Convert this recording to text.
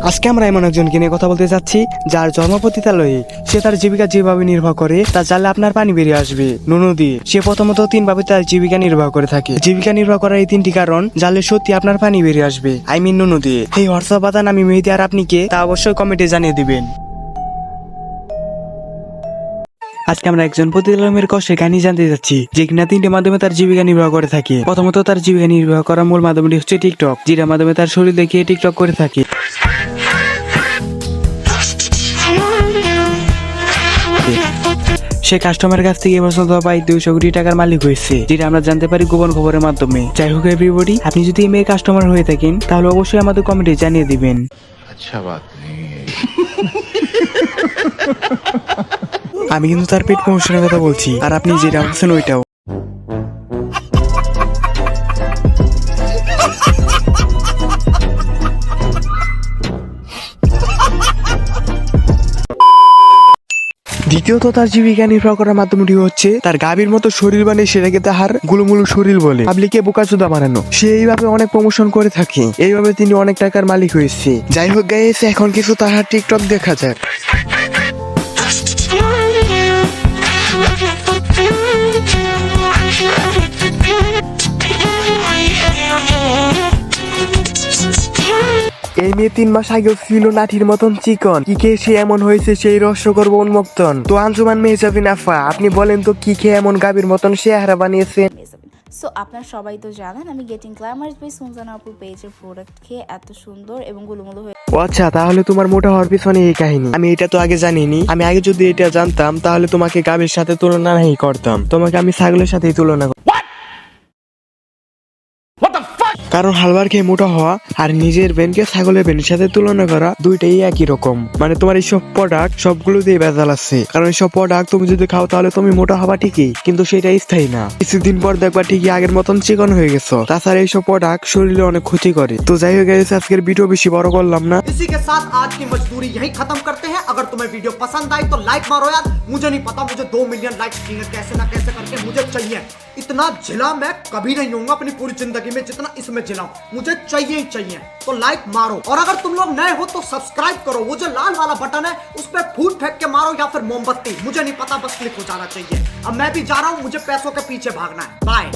আজকে আমরা এমন একজনকে নিয়ে কথা বলতে যাচ্ছি যার জন্ম পতিতালয়ে। সে তার জীবিকা যেভাবে নির্বাহ করে তা জানলে আপনার পানি বেরিয়ে আসবে। নুনু দিয়ে সে প্রথমত 3 ভাবে তার জীবিকা নির্বাহ করে থাকে। জীবিকা নির্বাহ করার এই 3টি কারণ জানলে সত্যি আপনার পানি বেরিয়ে আসবে। নুনু দিয়ে। এই হোয়াটসঅ্যাপ বাতান আমি মেহেদি, আর আপনি কে তা অবশ্যই কমেন্টে জানিয়ে দিবেন। আজকে আমরা একজন পতিতালয়ের কষ্টের কাহিনী জানতে যাচ্ছি, যে কিনা 3টে মাধ্যমে তার জীবিকা নির্বাহ করে থাকে। প্রথমত তার জীবিকা নির্বাহ করার মূল মাধ্যমটি হচ্ছে টিকটক, যেটার মাধ্যমে তার শরীর দেখিয়ে টিকটক করে থাকে। সে কাস্টমারের কাছ থেকে এবছর প্রায় 200 কোটি টাকার মালিক হয়েছে, যেটা আমরা জানতে পারি গোপন খবরের মাধ্যমে। যাই হোক এভরিবডি, আপনি যদি এই মেয়ের কাস্টমার হয়ে থাকেন তাহলে অবশ্যই আমাদের কমেন্টে জানিয়ে দিবেন। अच्छा बात नहीं है। আমি কিন্তু তার পেট প্রমোশনের কথা বলছি, আর আপনি যেটা বলছেন ওইটাও। দ্বিতীয়ত তার জীবিকা নির্বাহ করার মাধ্যমটি হচ্ছে তার গাভীর মতো শরীর বানিয়ে সেটাকে তাহার গুলুমুলু শরীর বলে পাবলিকে বোকাচোদা বানানো। সে এইভাবে অনেক প্রমোশন করে থাকে, এইভাবে তিনি অনেক টাকার মালিক হয়েছে। যাই হোক গাইস, এখন কিছু তাহার টিকটক দেখা যাক। এই মেয়ে 3 মাস আগেও ছিল নাঠির মতন চিকন। কি খেয়ে সে এমন হয়েছে সেই রহস্য করবো উন্মোচন। তো আঞ্জুমান মেহজাবিন আফা, আপনি বলেন তো কি খেয়ে এমন গাভীর মতন চেহারা বানিয়েছে? সো আপনারা সবাই তো জানেন আমি গেটিং গ্ল্যামার্স বাই সুনজানা আপুর পেজের প্রোডাক্ট খেয়ে এত সুন্দর এবং গুলুমুলু হয়ে। ও আচ্ছা, তাহলে তোমার মোটা হওয়ার পিছনে এই কাহিনী। আমি এটা তো আগে জানিনি। আমি আগে যদি এটা জানতাম তাহলে তোমাকে গাভীর সাথে তুলনা নাই করতাম, তোমাকে আমি ছাগলের সাথেই তুলনা করতাম। কারণ হালবার খেয়ে মোটা হওয়া আর নিজের ব্রেনকে ছাগলের ব্রেনের সাথে তুলনা করা দুইটাই একই রকম। মানে তোমার এইসব প্রোডাক্ট সবগুলো দিয়ে ভেজাল আছে। কারণ এইসব প্রোডাক্ট তুমি যদি খাও তাহলে তুমি মোটা হবা ঠিকই, কিন্তু সেটা স্থায়ী না। কিছুদিন পর দেখবা ঠিকই আগের মতন চিকন হয়ে গেছো। তাছাড়া এইসব প্রোডাক্ট শরীরে অনেক ক্ষতি করে। তো যাই হোক আজকের ভিডিও বেশি বড় করলাম না। इसी के साथ आज की मजदूरी यही खत्म करते हैं। अगर तुम्हें वीडियो पसंद आई तो लाइक मारो यार। मुझे नहीं पता, मुझे 2 मिलियन लाइक्स चाहिए, कैसे ना कैसे करके मुझे चाहिए। इतना झिला मैं कभी नहीं होऊंगा अपनी पूरी जिंदगी में जितना इसमें झिला हूं। मुझे चाहिए ही चाहिए। तो लाइक मारो, और अगर तुम लोग नए हो तो सब्सक्राइब करो। वो जो लाल वाला बटन है उस पर फूट फेंक के मारो या फिर मोमबत्ती, मुझे नहीं पता, बस क्लिक हो जाना चाहिए। अब मैं भी जा रहा हूं, मुझे पैसों के पीछे भागना है। बाय।